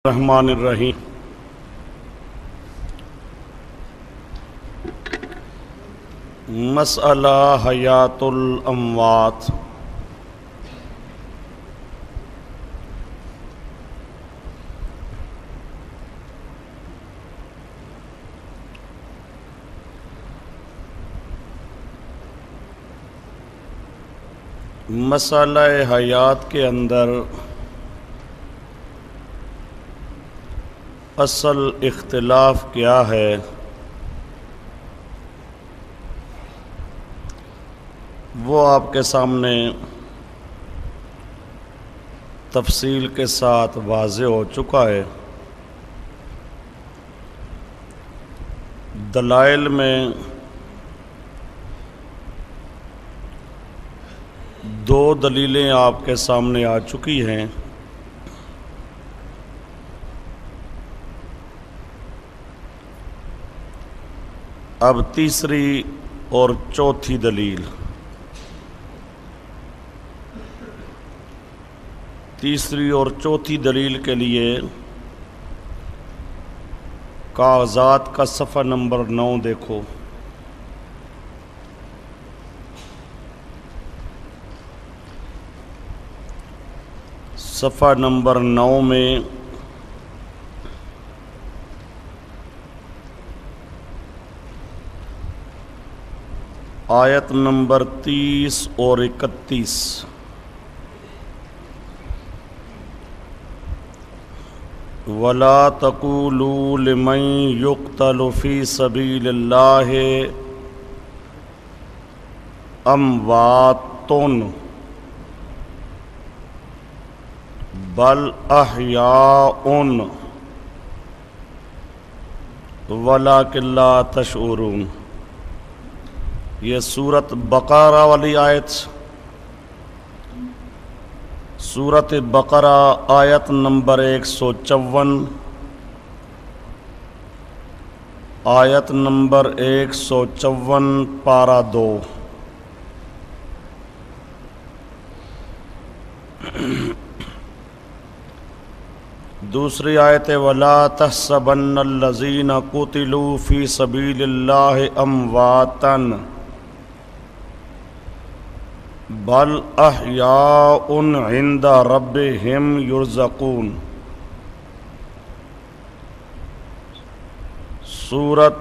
الرحمن الرحیم۔ مسئلہ حیات الاموات۔ مسئلہ حیات کے اندر اصل اختلاف کیا ہے؟ وہ آپ کے سامنے تفصیل کے ساتھ واضح ہو چکا ہے۔ دلائل میں دو دلیلیں آپ کے سامنے آ چکی ہیں۔ اب تیسری اور چوتھی دلیل۔ تیسری اور چوتھی دلیل کے لیے کاغذات کا صفحہ نمبر 9 دیکھو۔ صفحہ نمبر 9 میں آیت نمبر 30 اور 31۔ وَلَا تَقُولُوا لِمَن يُقْتَلُ فِي سَبِيلِ اللَّهِ أَمْوَاتٌ بَلْ أَحْيَاءٌ وَلَكِنْ لَا تَشْعُرُونَ۔ یہ سورۃ بقرہ والی آیت، سورۃ بقرہ آیت نمبر 154، آیت نمبر 154 پارہ 2۔ دوسری آیت وَلَا تَحْسَبَنَّ الَّذِينَ قُتِلُوا فِي سَبِيلِ اللَّهِ أَمْوَاتًا بل احیاء عند ربهم یرزقون۔ سورۃ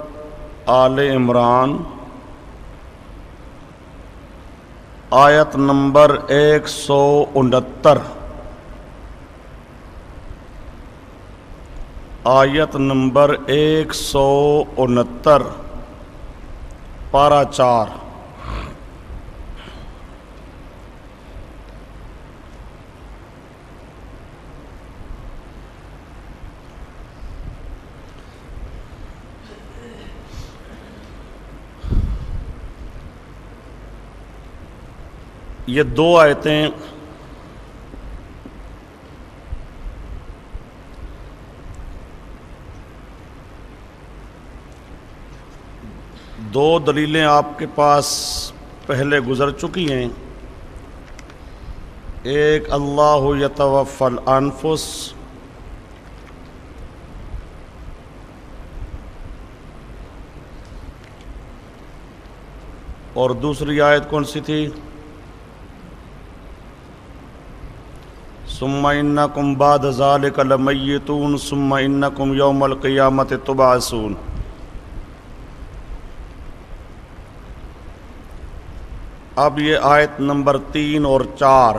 آل عمران آیت نمبر 169، آیت نمبر 169 پارہ 4۔ یہ دو آیتیں دو دلیلیں آپ کے پاس پہلے گزر چکی ہیں۔ ایک اللہ یتوفی الانفس، اور دوسری آیت کون سی تھی؟ ثم انکم بعد ذلک لمیتون ثم انکم یوم القیامۃ تبعثون۔ اب یہ آیت نمبر 3 اور 4۔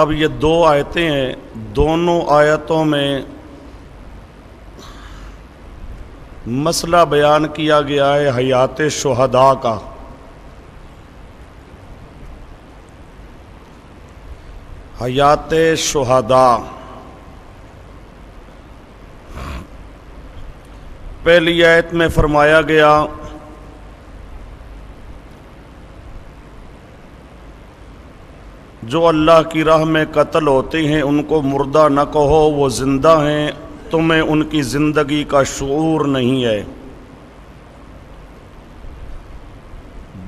اب یہ دو آیتیں ہیں، دونوں آیتوں میں مسئلہ بیان کیا گیا ہے حیات شہداء کا۔ حیات شہداء، پہلی آیت میں فرمایا گیا جو اللہ کی راہ میں قتل ہوتے ہیں ان کو مردہ نہ کہو، وہ زندہ ہیں، تمہیں ان کی زندگی کا شعور نہیں ہے۔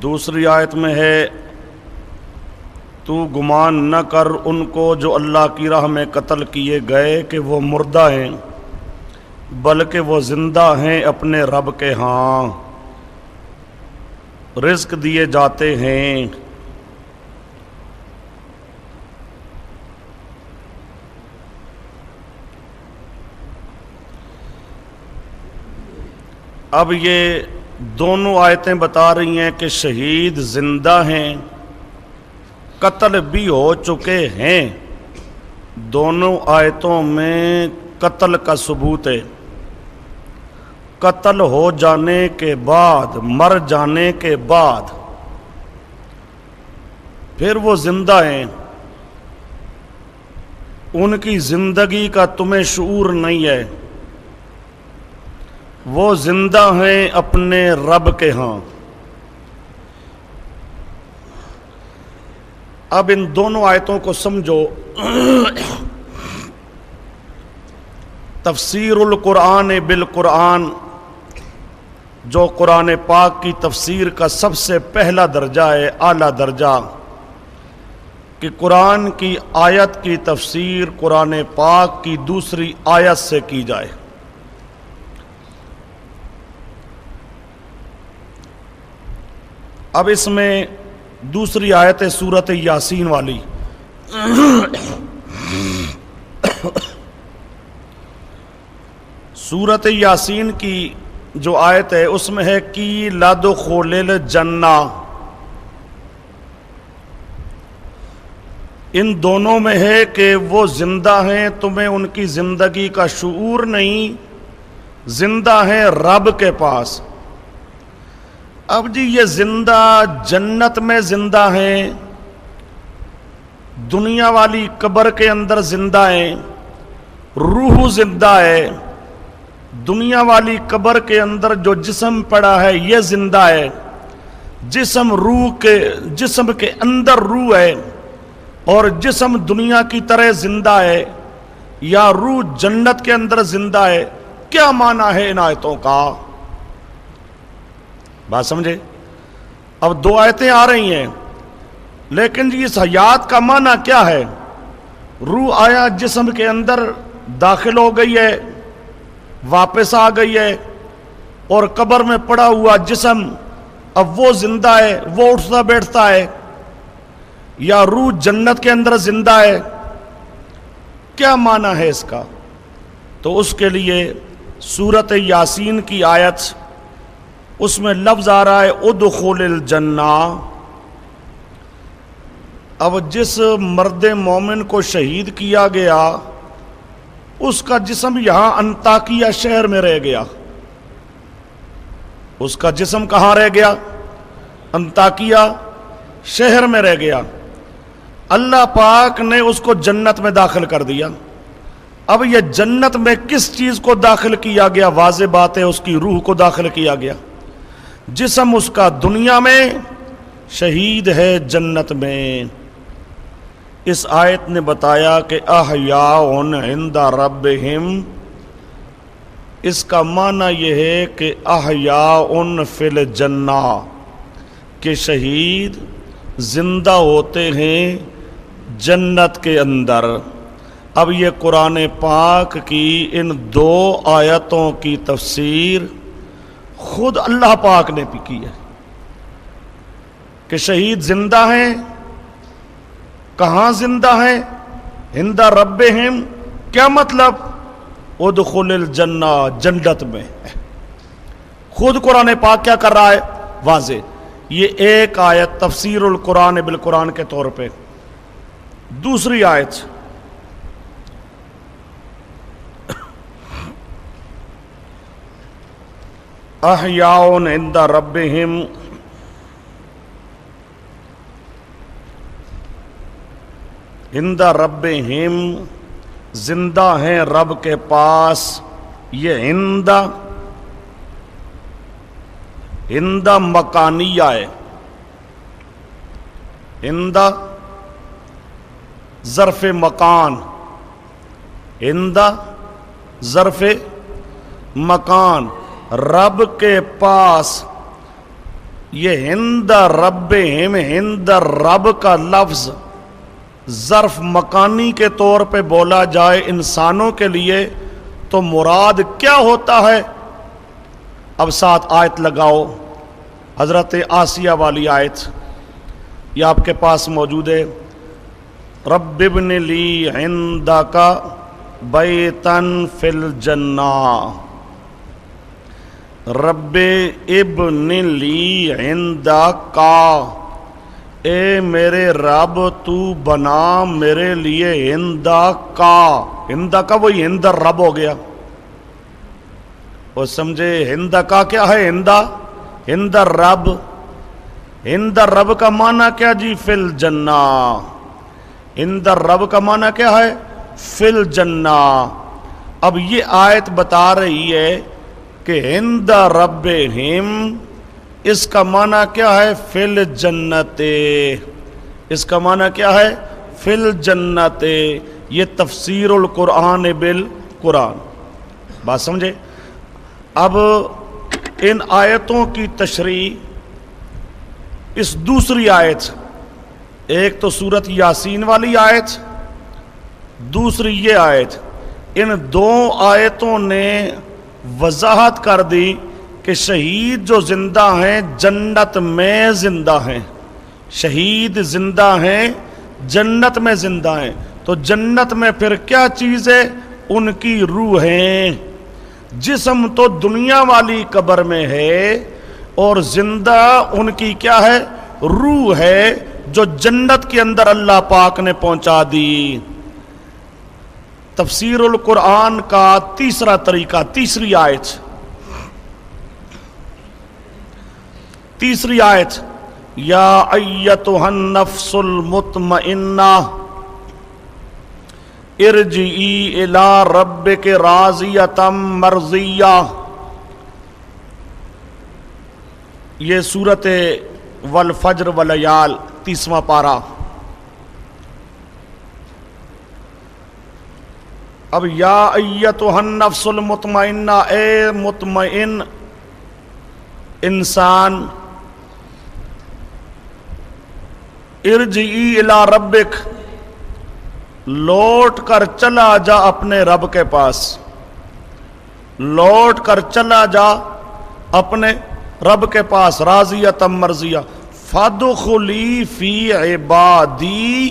دوسری آیت میں ہے تو گمان نہ کر ان کو جو اللہ کی راہ میں قتل کیے گئے کہ وہ مردہ ہیں، بلکہ وہ زندہ ہیں اپنے رب کے ہاں، رزق دیے جاتے ہیں۔ اب یہ دونوں آیتیں بتا رہی ہیں کہ شہید زندہ ہیں، قتل بھی ہو چکے ہیں۔ دونوں آیتوں میں قتل کا ثبوت ہے۔ قتل ہو جانے کے بعد، مر جانے کے بعد پھر وہ زندہ ہیں، ان کی زندگی کا تمہیں شعور نہیں ہے، وہ زندہ ہیں اپنے رب کے ہاں۔ اب ان دونوں آیتوں کو سمجھو۔ تفسیر القرآن بالقرآن، جو قرآن پاک کی تفسیر کا سب سے پہلا درجہ ہے، اعلیٰ درجہ، کہ قرآن کی آیت کی تفسیر قرآن پاک کی دوسری آیت سے کی جائے۔ اب اس میں دوسری آیت ہے سورۃ یاسین والی۔ سورۃ یاسین کی جو آیت ہے اس میں ہے کی لادخول الجنہ۔ ان دونوں میں ہے کہ وہ زندہ ہیں، تمہیں ان کی زندگی کا شعور نہیں، زندہ ہیں رب کے پاس۔ اب جی یہ زندہ جنت میں زندہ ہیں، دنیا والی قبر کے اندر زندہ ہیں، روح زندہ ہے، دنیا والی قبر کے اندر جو جسم پڑا ہے یہ زندہ ہے، جسم کے اندر روح ہے، اور جسم دنیا کی طرح زندہ ہے، یا روح جنت کے اندر زندہ ہے۔ کیا معنی ہے ان آیتوں کا؟ بات سمجھے؟ اب دو آیتیں آ رہی ہیں، لیکن جی اس حیات کا معنی کیا ہے؟ روح آیا جسم کے اندر داخل ہو گئی ہے، واپس آ گئی ہے، اور قبر میں پڑا ہوا جسم اب وہ زندہ ہے، وہ اٹھتا بیٹھتا ہے، یا روح جنت کے اندر زندہ ہے؟ کیا معنی ہے اس کا؟ تو اس کے لیے سورۃ یاسین کی آیت، اس میں لفظ آ رہا ہے ادخل الجنہ۔ اب جس مرد مومن کو شہید کیا گیا اس کا جسم یہاں انطاکیہ شہر میں رہ گیا، اس کا جسم کہاں رہ گیا؟ انطاکیہ شہر میں رہ گیا۔ اللہ پاک نے اس کو جنت میں داخل کر دیا۔ اب یہ جنت میں کس چیز کو داخل کیا گیا؟ واضح بات ہے اس کی روح کو داخل کیا گیا۔ جسم اس کا دنیا میں، شہید ہے جنت میں۔ اس آیت نے بتایا کہ احیاء عند ربہم، اس کا معنی یہ ہے کہ احیاء فی الجنہ، کہ شہید زندہ ہوتے ہیں جنت کے اندر۔ اب یہ قرآن پاک کی ان دو آیتوں کی تفسیر خود اللہ پاک نے بھی کی ہے کہ شہید زندہ ہیں۔ کہاں زندہ ہیں؟ عند ربہم، کیا مطلب؟ ادخل الجنہ، جنت میں۔ خود قرآن پاک کیا کر رہا ہے؟ واضح۔ یہ ایک آیت تفسیر القرآن بالقرآن کے طور پہ۔ دوسری آیت احیاء عند ربہم، عند ربہم، زندہ ہیں رب کے پاس۔ یہ عند مکانیہ ہے، عند ظرف مکان، عندہ ظرف مکان، رب کے پاس، یہ عند ربہم، عند رب کا لفظ ظرف مکانی کے طور پہ بولا جائے انسانوں کے لیے تو مراد کیا ہوتا ہے؟ اب ساتھ آیت لگاؤ، حضرت آسیہ والی آیت یہ آپ کے پاس موجود ہے۔ رب ابن لی عندک بیتن فی الجنہ، رب ابن لی عندک، اے میرے رب تو بنا میرے لیے عندک، عندک وہی عند رب ہو گیا، وہ سمجھے عندک کیا ہے؟ عند رب، عند رب کا معنی کیا جی؟ فی الجنہ، عند رب کا معنی کیا ہے؟ فی الجنہ۔ اب یہ آیت بتا رہی ہے کہ عند ربہم، اس کا معنی کیا ہے؟ فی الجنت، اس کا معنی کیا ہے؟ فی الجنت۔ یہ تفسیر القرآن بالقرآن، بات سمجھے؟ اب ان آیتوں کی تشریح اس دوسری آیت، ایک تو سورت یاسین والی آیت، دوسری یہ آیت، ان دو آیتوں نے وضاحت کر دی کہ شہید جو زندہ ہیں جنت میں زندہ ہیں، شہید زندہ ہیں جنت میں زندہ ہیں۔ تو جنت میں پھر کیا چیز ہے؟ ان کی روحیں، جسم تو دنیا والی قبر میں ہے اور زندہ ان کی کیا ہے؟ روح ہے جو جنت کے اندر اللہ پاک نے پہنچا دی۔ تفسیر القرآن کا تیسرا طریقہ، تیسری آیت، تیسری آیت، یا ایتھا النفس المطمئنہ ارجعی الی ربک راضیۃ مرضیہ، یہ سورت والفجر والیال 30واں پارہ۔ اب یا ایتھا النفس المطمئنہ، اے مطمئن انسان، ارجعی الی ربک، لوٹ کر چلا جا اپنے رب کے پاس، لوٹ کر چلا جا اپنے رب کے پاس، راضیۃ مرضیہ، فادخلی فی عبادی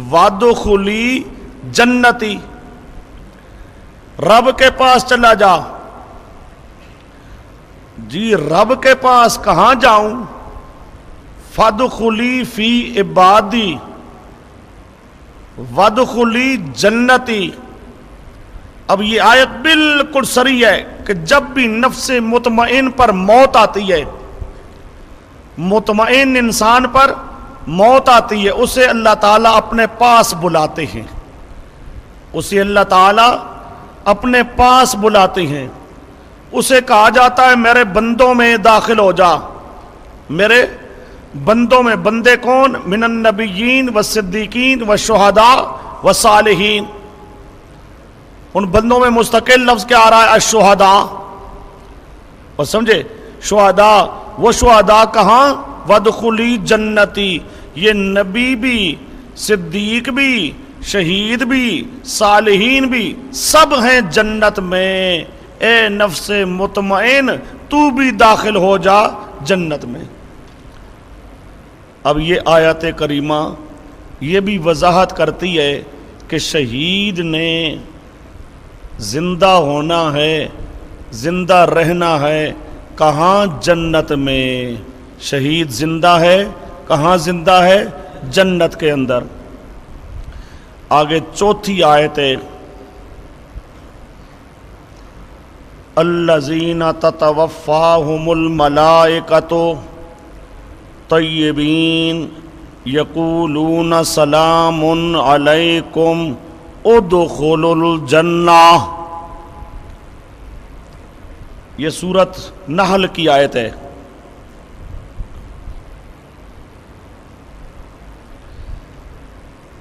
وادخلی جنتی، رب کے پاس چلا جا۔ جی رب کے پاس کہاں جاؤں؟ فادخلی فی عبادی وادخلی جنتی۔ اب یہ آیت بالکل صریح ہے کہ جب بھی نفس مطمئن پر موت آتی ہے، مطمئن انسان پر موت آتی ہے، اسے اللہ تعالیٰ اپنے پاس بلاتے ہیں، اسے اللہ تعالیٰ اپنے پاس بلاتے ہیں، اسے کہا جاتا ہے میرے بندوں میں داخل ہو جا، میرے بندوں میں، بندے کون؟ من النبیین والصدیقین والشہداء والصالحین، ان بندوں میں مستقل لفظ کیا آ رہا ہے؟ الشہداء، اور سمجھے شہداء، وہ شہداء کہاں؟ وادخلی جنتی، یہ نبی بھی، صدیق بھی، شہید بھی، صالحین بھی، سب ہیں جنت میں، اے نفس مطمئن تو بھی داخل ہو جا جنت میں۔ اب یہ آیت کریمہ یہ بھی وضاحت کرتی ہے کہ شہید نے زندہ ہونا ہے، زندہ رہنا ہے، کہاں؟ جنت میں۔ شہید زندہ ہے، کہاں زندہ ہے؟ جنت کے اندر۔ آگے چوتھی آیت ہے، الذین تتوفاہم الملائکۃ طیبین یقولون سلام علیکم ادخلوا الجنہ، یہ سورت نحل کی آیت ہے۔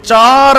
4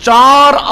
4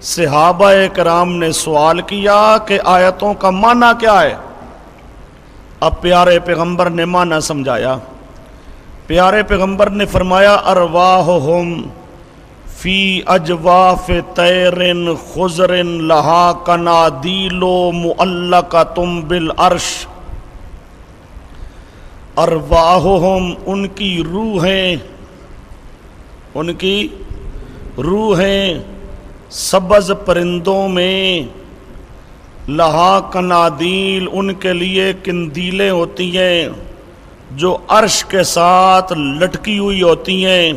صحابہ کرام نے سوال کیا کہ آیتوں کا معنی کیا ہے؟ اب پیارے پیغمبر نے معنی سمجھایا۔ پیارے پیغمبر نے فرمایا ارواحہم فی اجواف طیر خضر لہا کنادیل معلقۃ بالعرش۔ ارواحہم ان کی روحیں سبز پرندوں میں، لہا کنادیل ان کے لیے قندیلیں ہوتی ہیں جو عرش کے ساتھ لٹکی ہوئی ہوتی ہیں،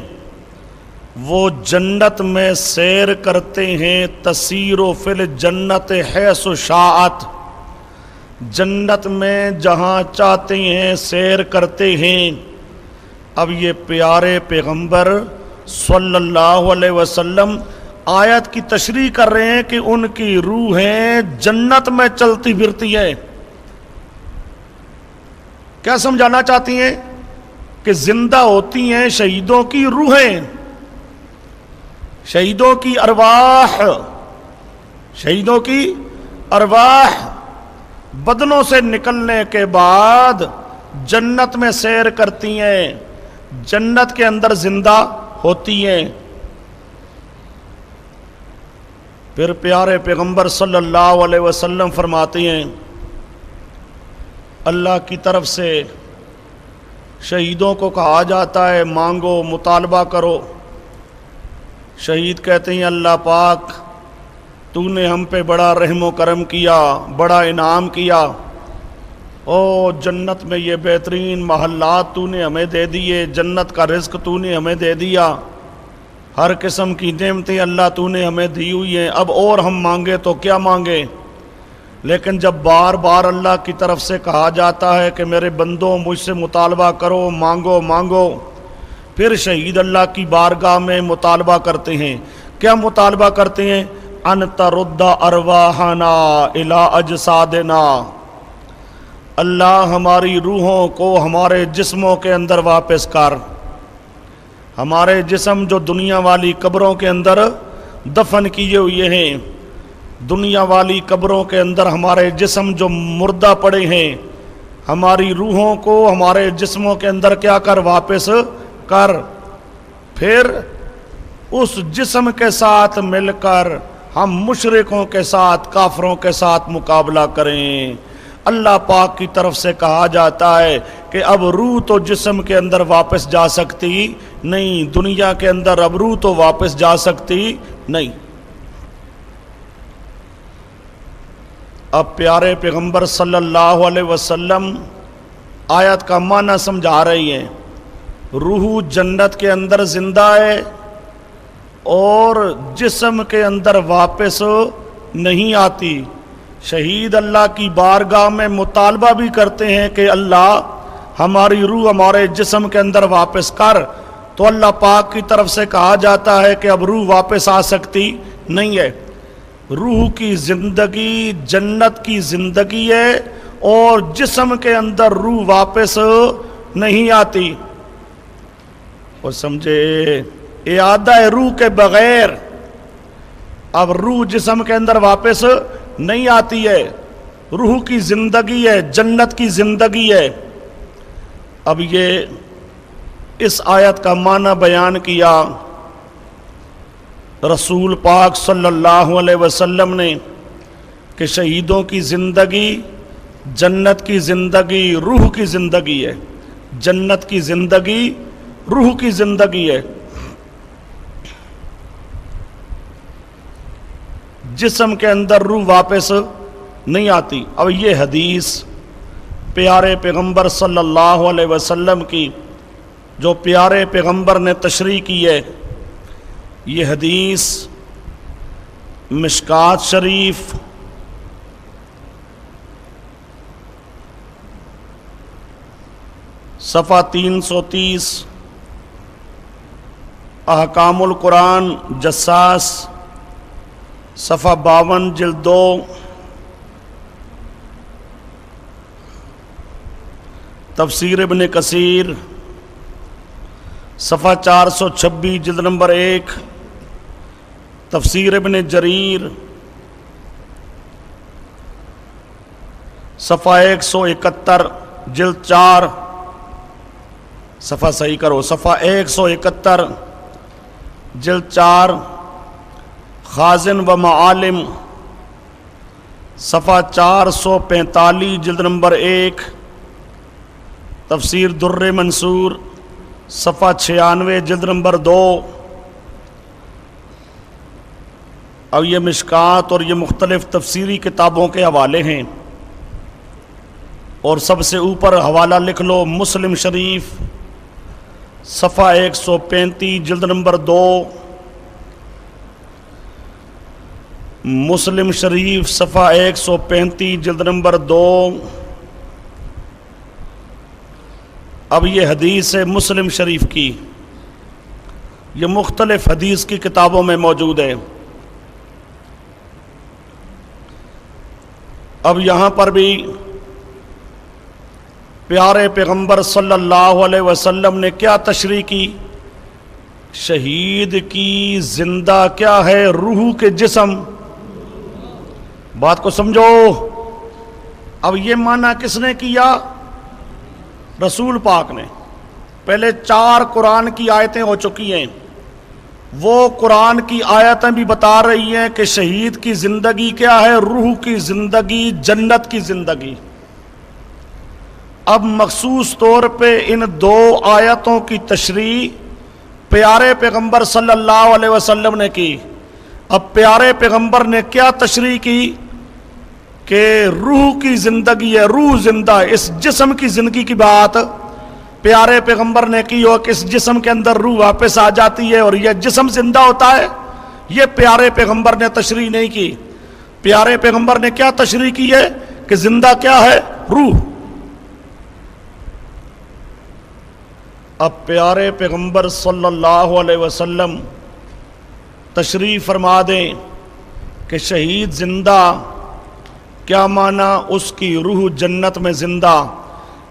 وہ جنت میں سیر کرتے ہیں، تسیر فی الجنت حیث شاءت، جنت میں جہاں چاہتے ہیں سیر کرتے ہیں۔ اب یہ پیارے پیغمبر صلی اللہ علیہ وسلم آیت کی تشریح کر رہے ہیں کہ ان کی روحیں جنت میں چلتی پھرتی ہیں۔ کیا سمجھانا چاہتی ہیں؟ کہ زندہ ہوتی ہیں شہیدوں کی روحیں، شہیدوں کی ارواح بدنوں سے نکلنے کے بعد جنت میں سیر کرتی ہیں، جنت کے اندر زندہ ہوتی ہیں۔ پھر پیارے پیغمبر صلی اللہ علیہ وسلم فرماتے ہیں اللہ کی طرف سے شہیدوں کو کہا جاتا ہے مانگو، مطالبہ کرو۔ شہید کہتے ہیں اللہ پاک تو نے ہم پہ بڑا رحم و کرم کیا، بڑا انعام کیا، او جنت میں یہ بہترین محلات تو نے ہمیں دے دیے، جنت کا رزق تو نے ہمیں دے دیا، ہر قسم کی نعمتیں اللہ تو نے ہمیں دی ہوئی ہیں، اب اور ہم مانگے تو کیا مانگے؟ لیکن جب بار بار اللہ کی طرف سے کہا جاتا ہے کہ میرے بندوں مجھ سے مطالبہ کرو، مانگو، پھر شہید اللہ کی بارگاہ میں مطالبہ کرتے ہیں۔ کیا مطالبہ کرتے ہیں؟ ان ترد ارواحنا الی اجسادنا، اللہ ہماری روحوں کو ہمارے جسموں کے اندر واپس کر۔ ہمارے جسم جو دنیا والی قبروں کے اندر دفن کیے ہوئے ہیں، دنیا والی قبروں کے اندر ہمارے جسم جو مردہ پڑے ہیں، ہماری روحوں کو ہمارے جسموں کے اندر کیا کر؟ واپس کر۔ پھر اس جسم کے ساتھ مل کر ہم مشرکوں کے ساتھ، کافروں کے ساتھ مقابلہ کریں۔ اللہ پاک کی طرف سے کہا جاتا ہے کہ اب روح تو جسم کے اندر واپس جا سکتی نہیں، دنیا کے اندر اب روح تو واپس جا سکتی نہیں۔ اب پیارے پیغمبر صلی اللہ علیہ وسلم آیت کا معنی سمجھا رہی ہیں۔ روح جنت کے اندر زندہ ہے اور جسم کے اندر واپس نہیں آتی۔ شہید اللہ کی بارگاہ میں مطالبہ بھی کرتے ہیں کہ اللہ ہماری روح ہمارے جسم کے اندر واپس کر، تو اللہ پاک کی طرف سے کہا جاتا ہے کہ اب روح واپس آ سکتی نہیں ہے۔ روح کی زندگی جنت کی زندگی ہے اور جسم کے اندر روح واپس نہیں آتی۔ اور سمجھے اعادہ روح کے بغیر اب روح جسم کے اندر واپس نہیں آتی ہے۔ روح کی زندگی ہے، جنت کی زندگی ہے۔ اب یہ اس آیت کا معنی بیان کیا رسول پاک صلی اللہ علیہ وسلم نے کہ شہیدوں کی زندگی جنت کی زندگی روح کی زندگی ہے، جنت کی زندگی روح کی زندگی ہے۔ جسم کے اندر روح واپس نہیں آتی۔ اب یہ حدیث پیارے پیغمبر صلی اللہ علیہ وسلم کی جو پیارے پیغمبر نے تشریح کی ہے، یہ حدیث مشکات شریف صفحہ 330، احکام القرآن جساس صفحہ 52 جلد 2، تفسیر ابن کثیر صفحہ 426 جلد نمبر 1، تفسیر ابن جریر صفحہ 171 جلد 4، صفحہ صحیح کرو، صفحہ 171 جلد 4، خازن و معالم صفحہ 445 جلد نمبر 1، تفسیر در منصور صفحہ 96 جلد نمبر 2۔ اب یہ مشکات اور یہ مختلف تفسیری کتابوں کے حوالے ہیں، اور سب سے اوپر حوالہ لکھ لو مسلم شریف صفحہ 135 جلد نمبر 2، مسلم شریف صفحہ 135 جلد نمبر 2۔ اب یہ حدیث ہے مسلم شریف کی، یہ مختلف حدیث کی کتابوں میں موجود ہے۔ اب یہاں پر بھی پیارے پیغمبر صلی اللہ علیہ وسلم نے کیا تشریح کی؟ شہید کی زندہ کیا ہے؟ روح کے جسم۔ بات کو سمجھو۔ اب یہ معنی کس نے کیا؟ رسول پاک نے۔ پہلے 4 قرآن کی آیتیں ہو چکی ہیں، وہ قرآن کی آیتیں بھی بتا رہی ہیں کہ شہید کی زندگی کیا ہے؟ روح کی زندگی، جنت کی زندگی۔ اب مخصوص طور پہ ان 2 آیتوں کی تشریح پیارے پیغمبر صلی اللہ علیہ وسلم نے کی۔ اب پیارے پیغمبر نے کیا تشریح کی کہ روح کی زندگی ہے، روح زندہ ہے۔ اس جسم کی زندگی کی بات پیارے پیغمبر نے کی ہو کہ اس جسم کے اندر روح واپس آ جاتی ہے اور یہ جسم زندہ ہوتا ہے، یہ پیارے پیغمبر نے تشریح نہیں کی۔ پیارے پیغمبر نے کیا تشریح کی ہے کہ زندہ کیا ہے؟ روح۔ اب پیارے پیغمبر صلی اللہ علیہ وسلم تشریح فرما دیں کہ شہید زندہ کیا معنی؟ اس کی روح جنت میں زندہ۔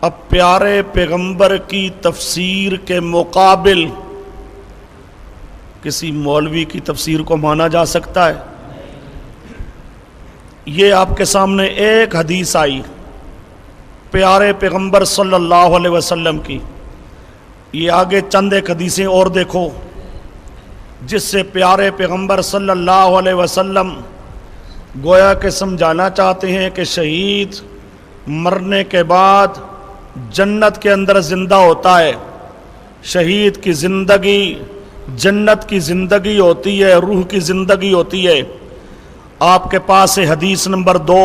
اب پیارے پیغمبر کی تفسیر کے مقابل کسی مولوی کی تفسیر کو مانا جا سکتا ہے؟ یہ آپ کے سامنے ایک حدیث آئی پیارے پیغمبر صلی اللہ علیہ وسلم کی، یہ آگے چند ایک حدیثیں اور دیکھو جس سے پیارے پیغمبر صلی اللہ علیہ وسلم گویا کہ سمجھانا چاہتے ہیں کہ شہید مرنے کے بعد جنت کے اندر زندہ ہوتا ہے۔ شہید کی زندگی جنت کی زندگی ہوتی ہے، روح کی زندگی ہوتی ہے۔ آپ کے پاس ہے حدیث نمبر 2،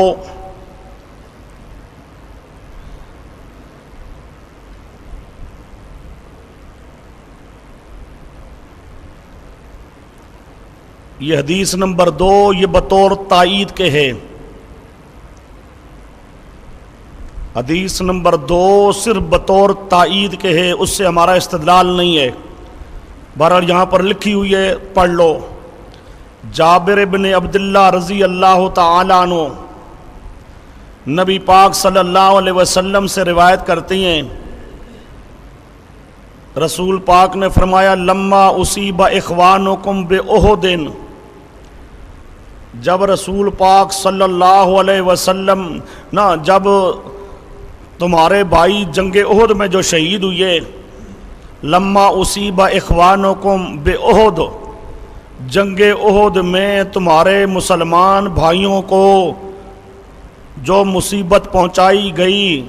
یہ حدیث نمبر 2 یہ بطور تائید کے ہے۔ حدیث نمبر 2 صرف بطور تائید کے ہے، اس سے ہمارا استدلال نہیں ہے۔ بہرحال یہاں پر لکھی ہوئی ہے، پڑھ لو۔ جابر بن عبداللہ رضی اللہ تعالی عنہ نبی پاک صلی اللہ علیہ وسلم سے روایت کرتی ہیں، رسول پاک نے فرمایا لما اصیب اخوانکم بأحد، جب رسول پاک صلی اللہ علیہ وسلم جب تمہارے بھائی جنگ احد میں جو شہید ہوئے، لما اصیب اخوانکم بأحد، جنگ احد میں تمہارے مسلمان بھائیوں کو جو مصیبت پہنچائی گئی،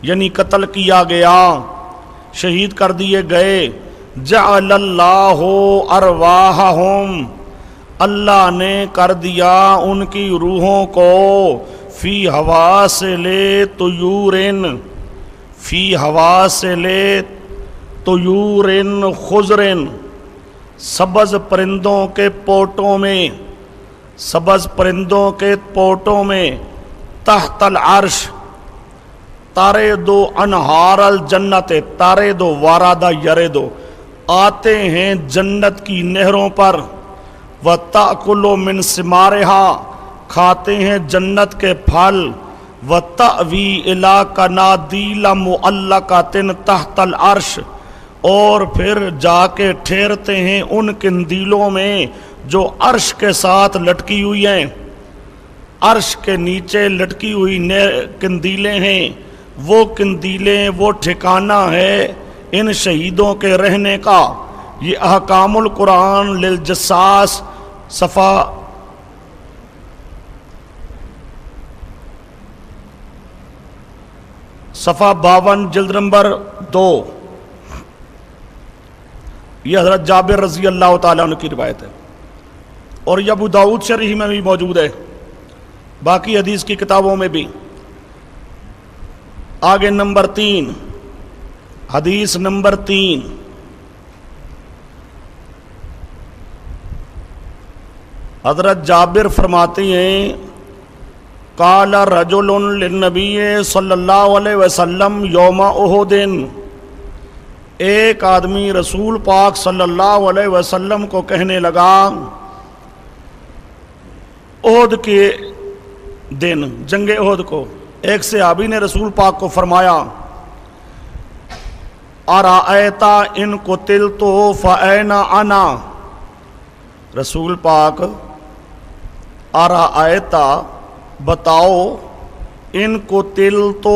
یعنی قتل کیا گیا، شہید کر دیے گئے، جعل اللہ ارواحہم، اللہ نے کر دیا ان کی روحوں کو فی حواسل طیور، فی حواسل طیور خضر، سبز پرندوں کے پوٹوں میں، سبز پرندوں کے پوٹوں میں، تحت العرش، تارے دو انہار الجنت، تارے دو وارادہ یرے دو، آتے ہیں جنت کی نہروں پر، وَتَأْكُلُ مِن ثِمَارِهَا، کھاتے ہیں جنت کے پھل، وَتَأْوِي إِلَىٰ قَنَادِيلَ مُعَلَّقَةٍ تحت العرش، اور پھر جا کے ٹھہرتے ہیں ان قندیلوں میں جو عرش کے ساتھ لٹکی ہوئی ہیں، عرش کے نیچے لٹکی ہوئی قندیلیں ہیں، وہ قندیلیں، وہ ٹھکانہ ہے ان شہیدوں کے رہنے کا۔ یہ احکام القرآن للجساس صفحہ 52 جلد نمبر 2۔ یہ حضرت جابر رضی اللہ تعالیٰ عنہ کی روایت ہے، اور یہ ابو داؤد شریح میں بھی موجود ہے، باقی حدیث کی کتابوں میں بھی۔ آگے نمبر 3، حدیث نمبر 3، حضرت جابر فرماتے ہیں قال رجل للنبی صلی اللہ علیہ وسلم یوم احد، ایک آدمی رسول پاک صلی اللہ علیہ وسلم کو کہنے لگا احد کے دن، جنگ احد کو، ایک صحابی نے رسول پاک کو فرمایا ارأیت ان قتلت فأین انا، رسول پاک ارأیت بتاؤ ان قتلت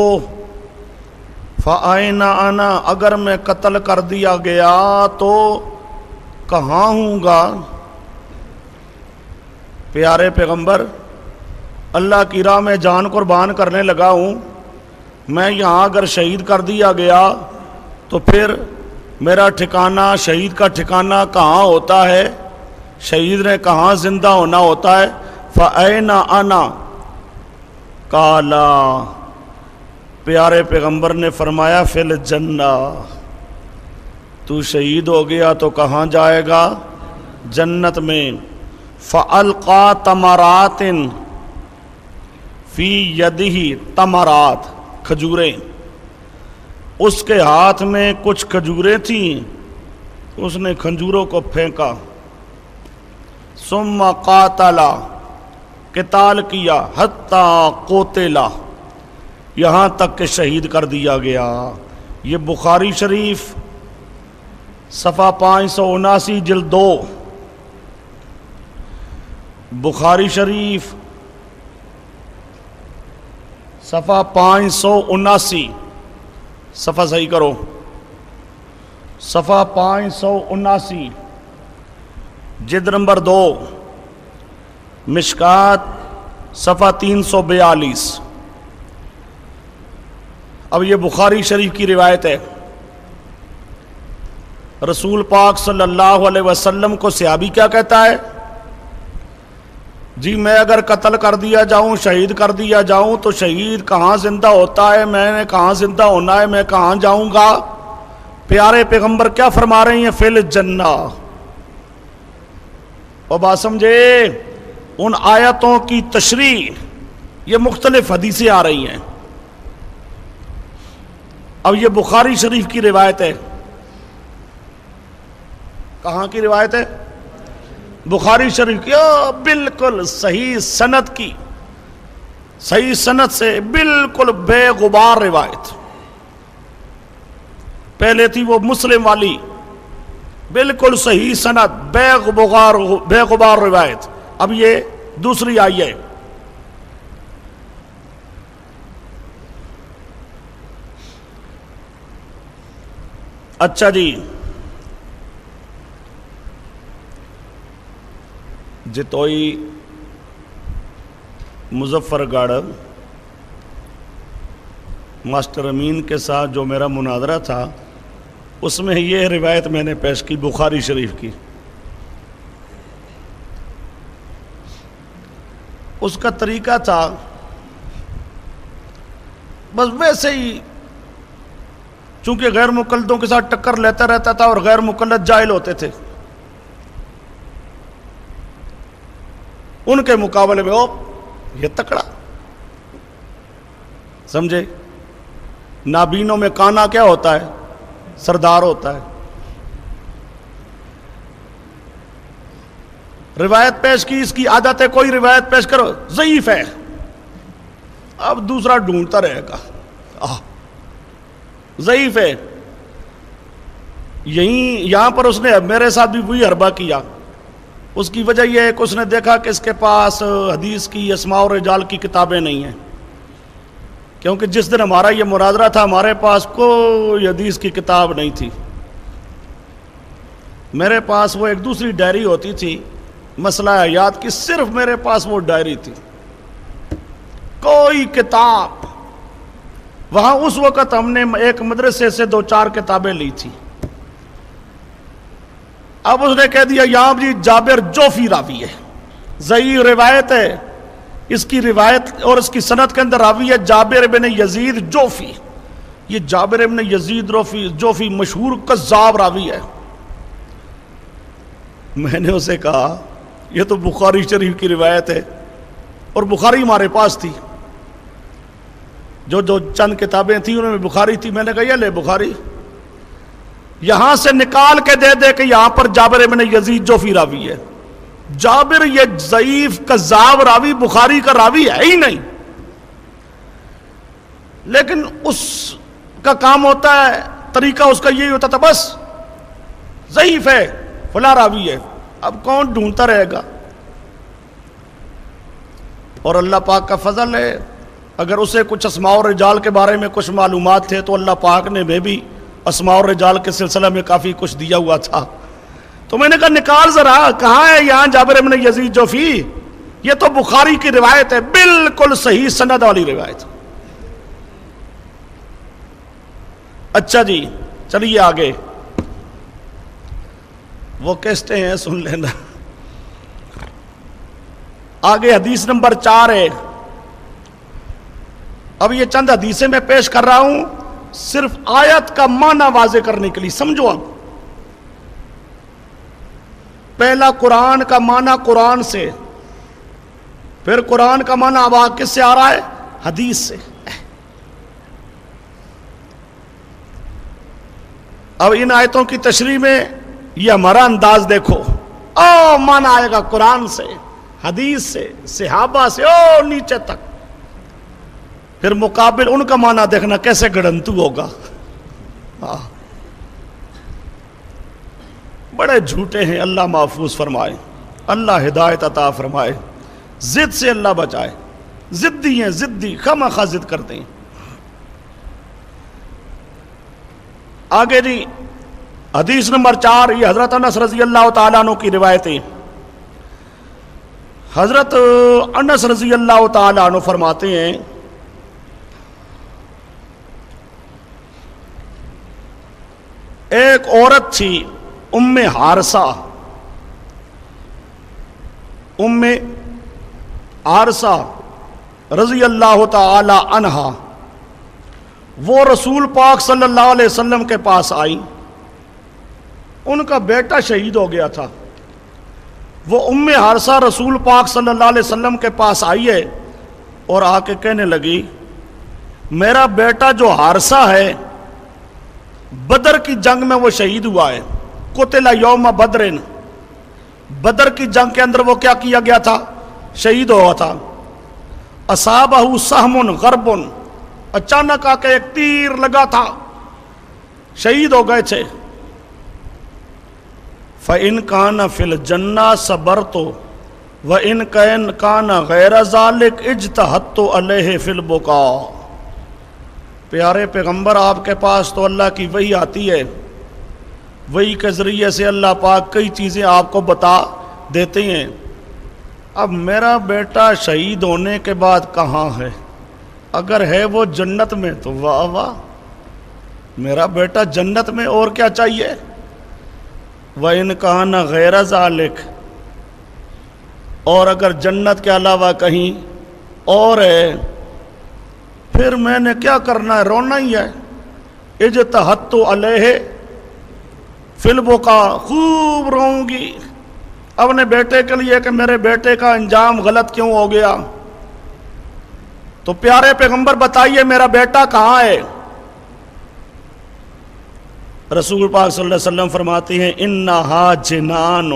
فأین انا، اگر میں قتل کر دیا گیا تو کہاں ہوں گا؟ پیارے پیغمبر، اللہ کی راہ میں جان قربان کرنے لگا ہوں، میں یہاں اگر شہید کر دیا گیا تو پھر میرا ٹھکانہ، شہید کا ٹھکانہ کہاں ہوتا ہے؟ شہید نے کہاں زندہ ہونا ہوتا ہے؟ فأین انا، قالا، پیارے پیغمبر نے فرمایا فی الجنہ، تو شہید ہو گیا تو کہاں جائے گا؟ جنت میں۔ فألقى تمرات فی یدہ، تمرات، کھجوریں، اس کے ہاتھ میں کچھ کھجوریں تھیں، اس نے کھجوروں کو پھینکا۔ ثم قاتل، قتال کیا، حتی قتل، یہاں تک کہ شہید کر دیا گیا۔ یہ بخاری شریف صفحہ 579 جلد 2، بخاری شریف صفحہ 579، صفحہ صحیح کرو، صفحہ 579 جلد نمبر 2، مشکات صفحہ 342۔ اب یہ بخاری شریف کی روایت ہے، رسول پاک صلی اللہ علیہ وسلم کو صحابی کیا کہتا ہے؟ جی میں اگر قتل کر دیا جاؤں، شہید کر دیا جاؤں تو شہید کہاں زندہ ہوتا ہے؟ میں نے کہاں زندہ ہونا ہے؟ میں کہاں جاؤں گا؟ پیارے پیغمبر کیا فرما رہے ہیں؟ فی الجنہ۔ اور بات سمجھے، ان آیتوں کی تشریح یہ مختلف حدیثیں آ رہی ہیں۔ اب یہ بخاری شریف کی روایت ہے، کہاں کی روایت ہے؟ بخاری شریف کی، بالکل صحیح سند کی، صحیح سند سے بالکل بے غبار روایت۔ پہلے تھی وہ مسلم والی، بالکل صحیح سند، بے غبار روایت۔ اب یہ دوسری آئی ہے۔ اچھا جی، جتوئی مظفر گڑھ ماسٹر امین کے ساتھ جو میرا مناظرہ تھا، اس میں یہ روایت میں نے پیش کی بخاری شریف کی۔ اس کا طریقہ تھا بس ویسے ہی، چونکہ غیر مقلدوں کے ساتھ ٹکر لیتا رہتا تھا اور غیر مقلد جاہل ہوتے تھے، ان کے مقابلے میں یہ تکڑا، سمجھے؟ نابینوں میں کانا کیا ہوتا ہے؟ سردار ہوتا ہے۔ روایت پیش کی، اس کی عادت ہے کوئی روایت پیش کرو ضعیف ہے، اب دوسرا ڈھونڈتا رہے گا، ضعیف ہے۔ یہاں پر اس نے میرے ساتھ بھی وہی حربہ کیا، اس کی وجہ یہ ہے کہ اس نے دیکھا کہ اس کے پاس حدیث کی اسماء و رجال کی کتابیں نہیں ہیں، کیونکہ جس دن ہمارا یہ مناظرہ تھا ہمارے پاس کوئی حدیث کی کتاب نہیں تھی. میرے پاس وہ ایک دوسری ڈائری ہوتی تھی مسئلہ حیات کی، صرف میرے پاس وہ ڈائری تھی، کوئی کتاب. وہاں اس وقت ہم نے ایک مدرسے سے 2-4 کتابیں لی تھی. اب اس نے کہہ دیا یہاں جی جابر جوفی راوی ہے، ضعیف روایت ہے، اس کی روایت اور اس کی سند کے اندر راوی ہے جابر ابن یزید جوفی. یہ جابر ابن یزید جوفی مشہور کذاب راوی ہے. میں نے اسے کہا یہ تو بخاری شریف کی روایت ہے، اور بخاری ہمارے پاس تھی، جو چند کتابیں تھیں ان میں بخاری تھی. میں نے کہا یہ لے بخاری، یہاں سے نکال کے دے دے کہ یہاں پر جابر ابن یزید جوفی راوی ہے. جابر یہ ضعیف کذاب راوی بخاری کا راوی ہے ہی نہیں، لیکن اس کا کام ہوتا ہے، طریقہ اس کا یہی ہوتا تھا، بس ضعیف ہے فلاں راوی ہے. اب کون ڈھونڈتا رہے گا؟ اور اللہ پاک کا فضل ہے، اگر اسے کچھ اسماء و رجال کے بارے میں کچھ معلومات تھے تو اللہ پاک نے میں بھی اسماء و رجال کے سلسلہ میں کافی کچھ دیا ہوا تھا. تو میں نے کہا نکال ذرا، کہاں ہے یہاں جابر ابن یزید جوفی؟ یہ تو بخاری کی روایت ہے، بالکل صحیح سند والی روایت. اچھا جی چلیے آگے، وہ کیسٹیں ہیں سن لینا. آگے حدیث نمبر 4 ہے. اب یہ چند حدیثیں میں پیش کر رہا ہوں صرف آیت کا معنی واضح کرنے کے لیے. سمجھو اب پہلا قرآن کا معنی قرآن سے، پھر قرآن کا معنی اب کس سے آ رہا ہے؟ حدیث سے. اب ان آیتوں کی تشریح میں یہ ہمارا انداز دیکھو، او معنی آئے گا قرآن سے، حدیث سے، صحابہ سے، او نیچے تک. پھر مقابل ان کا معنی دیکھنا کیسے گڑنتو ہوگا. بڑے جھوٹے ہیں، اللہ محفوظ فرمائے، اللہ ہدایت عطا فرمائے، ضد سے اللہ بچائے. ضدی ہیں، ضدی خواہ ضد کرتے ہیں. آگے جی حدیث نمبر 4، یہ حضرت انس رضی اللہ تعالیٰ عنہ کی روایتیں. حضرت انس رضی اللہ تعالیٰ عنہ فرماتے ہیں ایک عورت تھی ام حارثہ. ام حارثہ رضی اللہ تعالی عنہا، وہ رسول پاک صلی اللہ علیہ وسلم کے پاس آئی. ان کا بیٹا شہید ہو گیا تھا. وہ ام حارثہ رسول پاک صلی اللہ علیہ وسلم کے پاس آئی ہے اور آ کے کہنے لگی میرا بیٹا جو حارثہ ہے بدر کی جنگ میں وہ شہید ہوا ہے. قتل یوم بدرن، بدر کی جنگ کے اندر وہ کیا کیا گیا تھا؟ شہید ہوا تھا. اصابہ سہم غرب، اچانک آ کے ایک تیر لگا تھا، شہید ہو گئے تھے. فَإِنْ كَانَ فِي الْجَنَّةِ صَبَرْتُ وَإِنْ كَانَ غَيْرَ ذَلِكَ اجْتَهَدتُ عَلَيْهِ فِي الْبُكَاءِ. پیارے پیغمبر آپ کے پاس تو اللہ کی وحی آتی ہے، وحی کے ذریعے سے اللہ پاک کئی چیزیں آپ کو بتا دیتے ہیں. اب میرا بیٹا شہید ہونے کے بعد کہاں ہے؟ اگر ہے وہ جنت میں تو واہ واہ، میرا بیٹا جنت میں، اور کیا چاہیے. وَإِنْ كَانَ غَيْرَ ذَلِكَ، اور اگر جنت کے علاوہ کہیں اور ہے پھر میں نے کیا کرنا ہے؟ رونا ہی ہے. اجتہدت علیہ فی البکاء، خوب روؤں گی اپنے بیٹے کے لیے کہ میرے بیٹے کا انجام غلط کیوں ہو گیا. تو پیارے پیغمبر بتائیے میرا بیٹا کہاں ہے؟ رسول پاک صلی اللہ علیہ وسلم فرماتی ہیں انہا جنان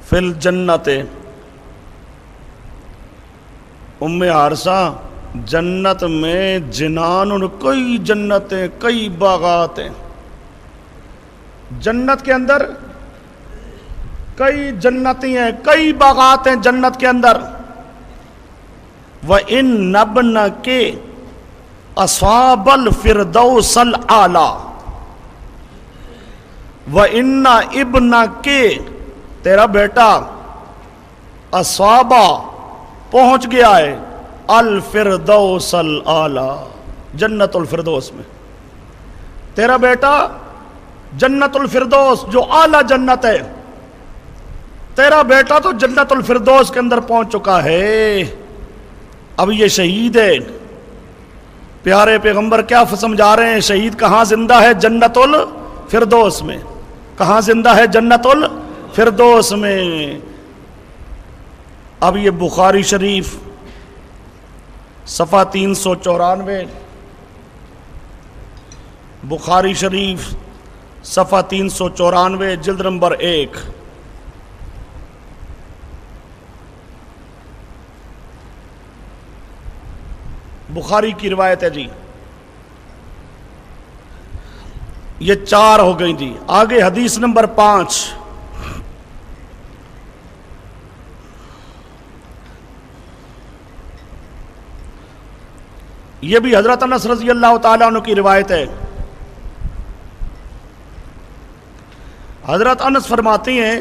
فی الجنت. ام حارثہ جنت میں جنان، کئی جنتیں، کئی باغات ہیں. جنت کے اندر کئی جنتی ہیں، کئی باغات ہیں جنت کے اندر. وَإِنَّ ابْنَكَ أَصَابَ الْفِرْدَوْسَ الْأَعْلَى. وَإِنَّ ابْنَكَ تیرا بیٹا اصابہ پہنچ گیا ہے الفردوس الاعلی، جنت الفردوس میں. تیرا بیٹا جنت الفردوس جو اعلی جنت ہے، تیرا بیٹا تو جنت الفردوس کے اندر پہنچ چکا ہے. اب یہ شہید ہے. پیارے پیغمبر کیا سمجھا رہے ہیں؟ شہید کہاں زندہ ہے؟ جنت الفردوس میں. کہاں زندہ ہے؟ جنت الفردوس میں. اب یہ بخاری شریف صفحہ 394، بخاری شریف صفحہ 394 جلد نمبر 1. بخاری کی روایت ہے جی. یہ 4 ہو گئی جی. آگے حدیث نمبر 5. یہ بھی حضرت انس رضی اللہ تعالیٰ عنہ کی روایت ہے. حضرت انس فرماتی ہیں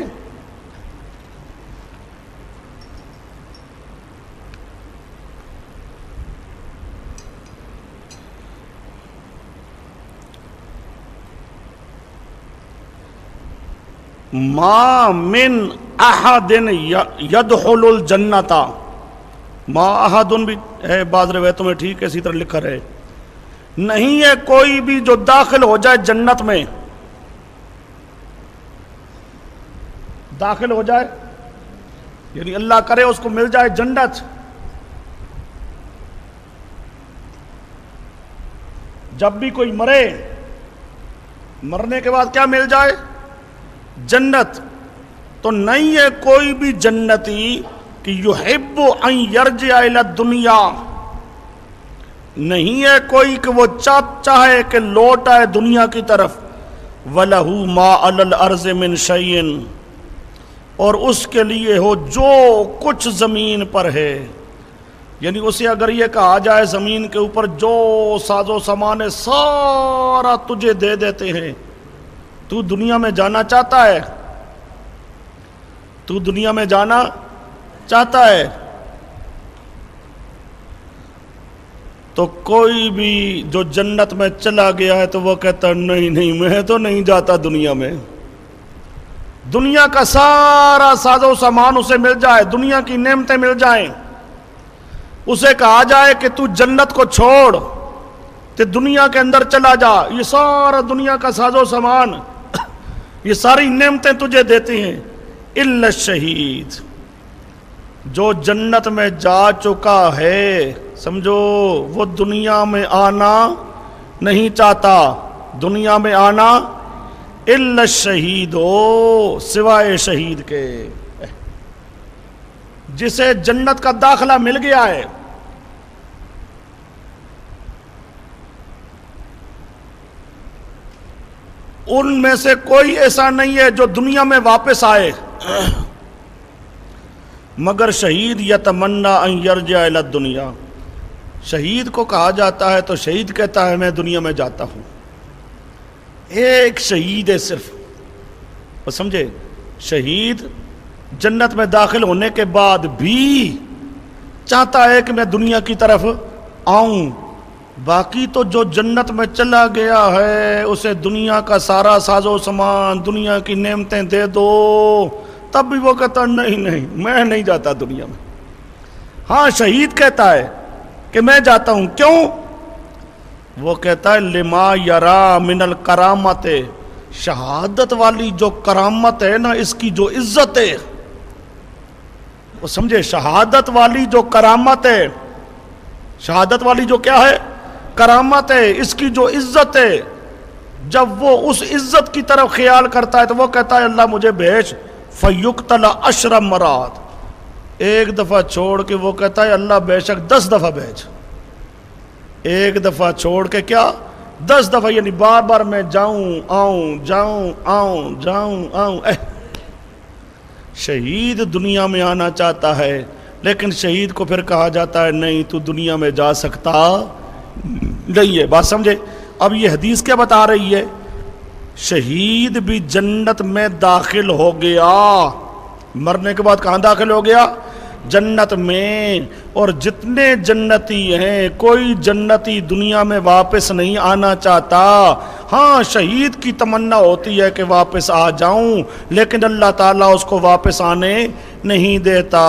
ما من احد يدخل الجنت. ما احد بھی ہے بعض روایتوں میں ٹھیک ہے، اسی طرح لکھا رہے. نہیں ہے کوئی بھی جو داخل ہو جائے جنت میں، داخل ہو جائے یعنی اللہ کرے اس کو مل جائے جنت. جب بھی کوئی مرے، مرنے کے بعد کیا مل جائے؟ جنت. تو نہیں ہے کوئی بھی جنتی کہ یحب ان یرجع الی الدنیا، نہیں ہے کوئی کہ وہ چاہے کہ لوٹ آئے دنیا کی طرف. وَلَهُ مَا عَلَى الْأَرْضِ مِنْ شَيْءٍ، اور اس کے لیے ہو جو کچھ زمین پر ہے. یعنی اسے اگر یہ کہا جائے زمین کے اوپر جو ساز و سامان ہے سارا تجھے دے دیتے ہیں، تو دنیا میں جانا چاہتا ہے؟ تو دنیا میں جانا چاہتا ہے؟ تو کوئی بھی جو جنت میں چلا گیا ہے تو وہ کہتا ہے نہیں نہیں میں تو نہیں جاتا دنیا میں. دنیا کا سارا ساز و سامان اسے مل جائے، دنیا کی نعمتیں مل جائیں، اسے کہا جائے کہ تو جنت کو چھوڑ تو دنیا کے اندر چلا جا، یہ سارا دنیا کا ساز و سامان، یہ ساری نعمتیں تجھے دیتی ہیں. الا الشہید، جو جنت میں جا چکا ہے، سمجھو وہ دنیا میں آنا نہیں چاہتا، دنیا میں آنا. الا الشہید، سوائے شہید کے، جسے جنت کا داخلہ مل گیا ہے. ان میں سے کوئی ایسا نہیں ہے جو دنیا میں واپس آئے مگر شہید یتمنا ان یرجع الی الدنیا. شہید کو کہا جاتا ہے تو شہید کہتا ہے میں دنیا میں جاتا ہوں. ایک شہید ہے صرف، وہ سمجھے، شہید جنت میں داخل ہونے کے بعد بھی چاہتا ہے کہ میں دنیا کی طرف آؤں. باقی تو جو جنت میں چلا گیا ہے اسے دنیا کا سارا ساز و سامان، دنیا کی نعمتیں دے دو، تب بھی وہ کہتا نہیں نہیں میں نہیں جاتا دنیا میں. ہاں شہید کہتا ہے کہ میں جاتا ہوں. کیوں؟ وہ کہتا ہے لما یرا من الکرامت، شہادت والی جو کرامت ہے نا، اس کی جو عزت ہے، وہ سمجھے، شہادت والی جو کرامت ہے، شہادت والی جو کیا ہے؟ کرامت ہے، اس کی جو عزت ہے، جب وہ اس عزت کی طرف خیال کرتا ہے تو وہ کہتا ہے اللہ مجھے بھیج. فیقتل 10 مرات، ایک دفعہ چھوڑ کے وہ کہتا ہے اللہ بے شک 10 دفعہ بھیج. ایک دفعہ چھوڑ کے کیا 10 دفعہ، یعنی بار بار میں جاؤں آؤں جاؤں آؤں جاؤں آؤں. شہید دنیا میں آنا چاہتا ہے، لیکن شہید کو پھر کہا جاتا ہے نہیں تو دنیا میں جا سکتا نہیں ہے۔ بات سمجھے؟ اب یہ حدیث کیا بتا رہی ہے؟ شہید بھی جنت میں داخل ہو گیا، مرنے کے بعد کہاں داخل ہو گیا؟ جنت میں۔ اور جتنے جنتی ہیں، کوئی جنتی دنیا میں واپس نہیں آنا چاہتا۔ ہاں شہید کی تمنا ہوتی ہے کہ واپس آ جاؤں، لیکن اللہ تعالیٰ اس کو واپس آنے نہیں دیتا۔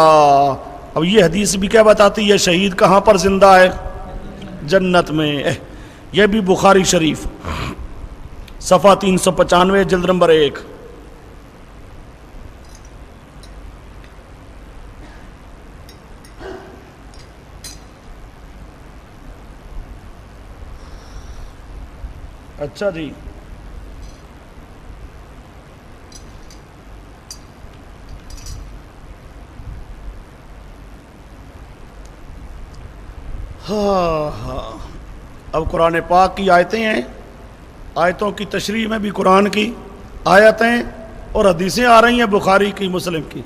اب یہ حدیث بھی کیا بتاتی ہے؟ شہید کہاں پر زندہ ہے؟ جنت میں۔ یہ بھی بخاری شریف صفحہ 395 جلد نمبر 1۔ اچھا جی، ہاں اب قرآن پاک کی آیتیں ہیں، آیتوں کی تشریح میں بھی قرآن کی آیتیں اور حدیثیں آ رہی ہیں، بخاری کی، مسلم کی۔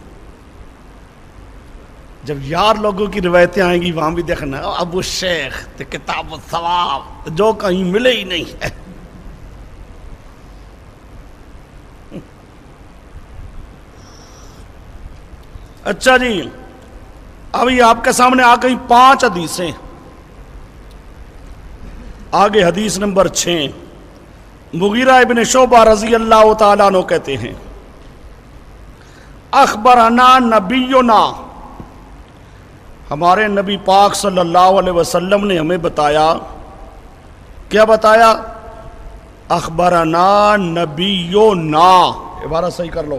جب یار لوگوں کی روایتیں آئیں گی وہاں بھی دیکھنا ابو شیخ کتاب الثواب جو کہیں ملے ہی نہیں ہے۔ اچھا جی، ابھی آپ کے سامنے آ گئی 5 حدیثیں۔ آگے حدیث نمبر 6، مغیرہ ابن شعبہ رضی اللہ تعالیٰ عنہ کہتے ہیں اخبرنا نبینا، ہمارے نبی پاک صلی اللہ علیہ وسلم نے ہمیں بتایا۔ کیا بتایا؟ اخبرنا نبینا، عبارت صحیح کر لو۔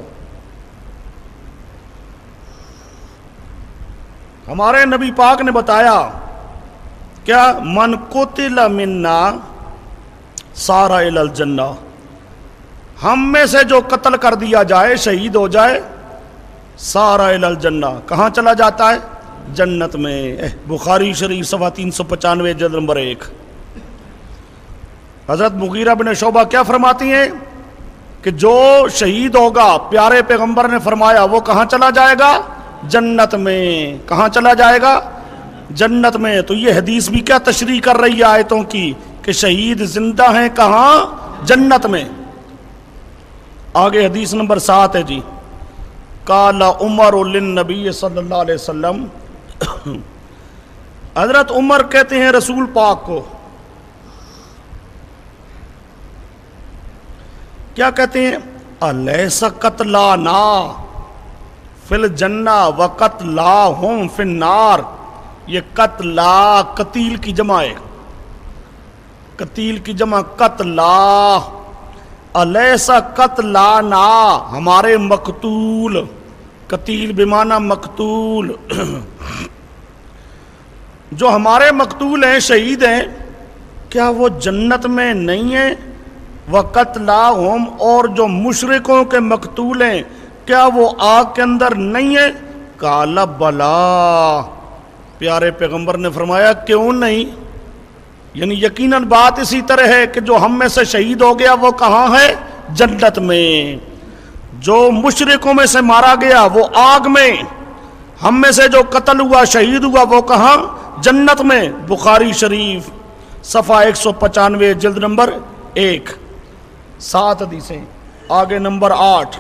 ہمارے نبی پاک نے بتایا کیا؟ من قتل منا سارا الی الجنہ، ہم میں سے جو قتل کر دیا جائے، شہید ہو جائے، سارا الی الجنہ، کہاں چلا جاتا ہے؟ جنت میں۔ بخاری شریف صفحہ 395 جلد نمبر 1۔ حضرت مغیرہ بن شعبہ کیا فرماتی ہیں کہ جو شہید ہوگا، پیارے پیغمبر نے فرمایا وہ کہاں چلا جائے گا؟ جنت میں۔ کہاں چلا جائے گا؟ جنت میں۔ تو یہ حدیث بھی کیا تشریح کر رہی ہے آیتوں کی کہ شہید زندہ ہیں کہاں؟ جنت میں۔ آگے حدیث نمبر 7 ہے جی، قال عمر للنبی صلی اللہ علیہ وسلم، حضرت عمر کہتے ہیں رسول پاک کو، کیا کہتے ہیں؟ الیس قتلانا فی الجنہ وقتلاہم فی النار۔ یہ قتلا قتیل کی جمع ہے، قتیل کی جمع قتلا۔ الیس قتلانا، ہمارے مقتول، قتیل بمعنی مقتول، جو ہمارے مقتول ہیں، شہید ہیں، کیا وہ جنت میں نہیں ہیں؟ وقتلاہم، اور جو مشرکوں کے مقتول ہیں کیا وہ آگ کے اندر نہیں ہیں؟ قال بلا، پیارے پیغمبر نے فرمایا کیوں نہیں؟ یعنی یقیناً بات اسی طرح ہے کہ جو ہم میں سے شہید ہو گیا وہ کہاں ہے؟ جنت میں۔ جو مشرکوں میں سے مارا گیا وہ آگ میں، ہم میں سے جو قتل ہوا، شہید ہوا، وہ کہاں؟ جنت میں۔ بخاری شریف صفحہ 195 جلد نمبر 1۔ 7 حدیثیں۔ آگے نمبر 8،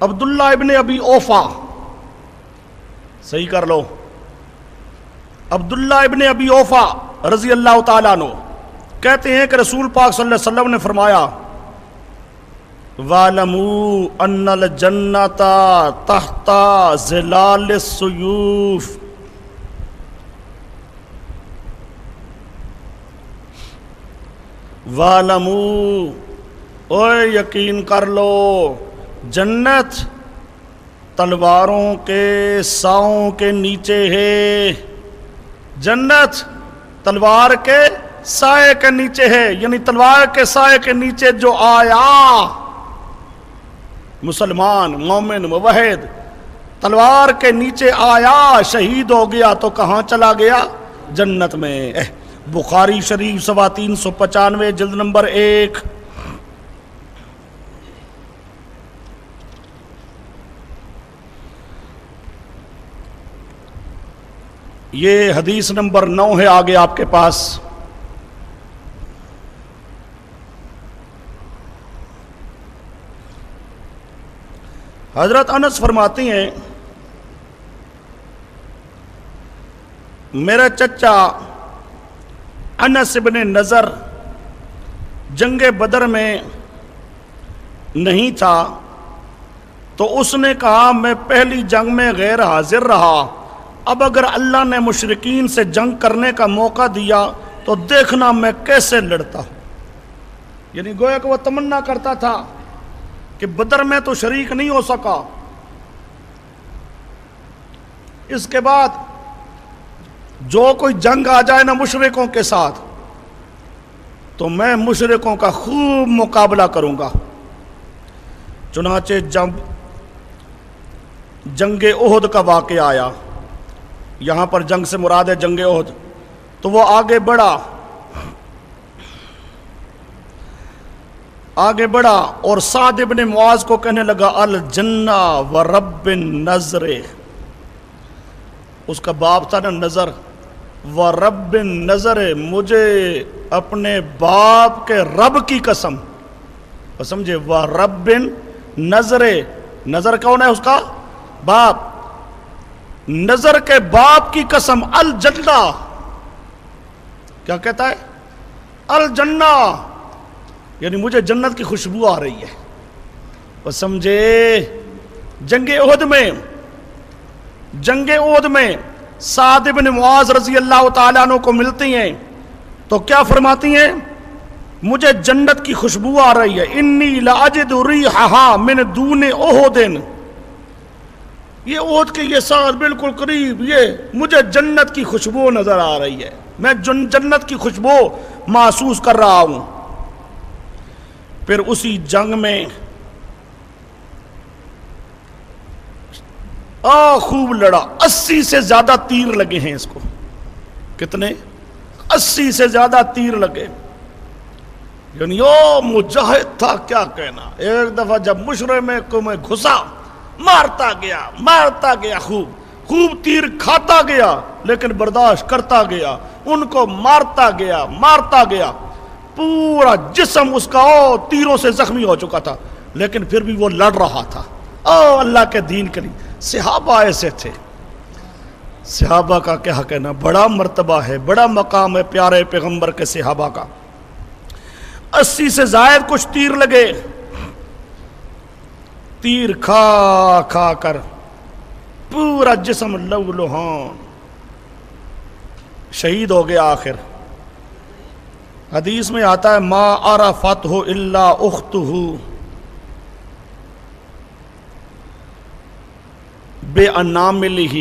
عبداللہ ابن ابی اوفا، صحیح کر لو، عبداللہ ابن ابی اوفا رضی اللہ تعالیٰ عنہ کہتے ہیں کہ رسول پاک صلی اللہ علیہ وسلم نے فرمایا وَاعْلَمُوا أَنَّ الْجَنَّةَ تَحْتَ ظِلَالِ السُّيُوفِ، وَاعْلَمُوا، اوے یقین کر لو، جنت تلواروں کے ساؤں کے نیچے ہے، جنت تلوار کے سائے کے نیچے ہے، یعنی تلوار کے سائے کے نیچے جو آیا مسلمان، مومن، موحد، تلوار کے نیچے آیا، شہید ہو گیا تو کہاں چلا گیا؟ جنت میں۔ بخاری شریف 395 جلد نمبر 1۔ یہ حدیث نمبر 9 ہے آگے آپ کے پاس۔ حضرت انس فرماتی ہیں میرا چچا انس ابن نضر جنگ بدر میں نہیں تھا تو اس نے کہا میں پہلی جنگ میں غیر حاضر رہا، اب اگر اللہ نے مشرکین سے جنگ کرنے کا موقع دیا تو دیکھنا میں کیسے لڑتا ہوں۔ یعنی گویا کہ وہ تمنا کرتا تھا کہ بدر میں تو شریک نہیں ہو سکا، اس کے بعد جو کوئی جنگ آ جائے نا مشرکوں کے ساتھ تو میں مشرکوں کا خوب مقابلہ کروں گا۔ چنانچہ جب جنگ احد کا واقعہ آیا، یہاں پر جنگ سے مراد ہے جنگ احد، تو وہ آگے بڑھا اور سعد ابن معاذ کو کہنے لگا الجنہ ورب النظر، اس کا باپ تھا نا نظر، ورب النظر، مجھے اپنے باپ کے رب کی قسم، سمجھے، ورب النظر، نظر کون ہے؟ اس کا باپ، نظر کے باپ کی قسم، الجنہ، کیا کہتا ہے؟ الجنہ، یعنی مجھے جنت کی خوشبو آ رہی ہے۔ وہ سمجھے جنگ احد میں سعد بن معاذ رضی اللہ تعالیٰ عنہ کو ملتی ہیں تو کیا فرماتی ہیں؟ مجھے جنت کی خوشبو آ رہی ہے، انی لاجد ریحھا من دون احد، یہ احد کے یہ ساتھ بالکل قریب یہ مجھے جنت کی خوشبو نظر آ رہی ہے، میں جنت کی خوشبو محسوس کر رہا ہوں۔ پھر اسی جنگ میں خوب لڑا، 80 سے زیادہ تیر لگے ہیں اس کو، کتنے؟ 80 سے زیادہ تیر لگے، یعنی وہ مجاہد تھا کیا کہنا۔ ایک دفعہ جب مشرک میں گھسا، مارتا گیا، خوب تیر کھاتا گیا لیکن برداشت کرتا گیا، ان کو مارتا گیا، پورا جسم اس کا تیروں سے زخمی ہو چکا تھا لیکن پھر بھی وہ لڑ رہا تھا اللہ کے دین کے لیے۔ صحابہ ایسے تھے، صحابہ کا کیا کہنا، بڑا مرتبہ ہے، بڑا مقام ہے پیارے پیغمبر کے صحابہ کا۔ 80 سے زائد کچھ تیر لگے، تیر کھا کر پورا جسم لہولہان، شہید ہو گیا آخر۔ حدیث میں آتا ہے ما عرفته الا اختہ باناملہ،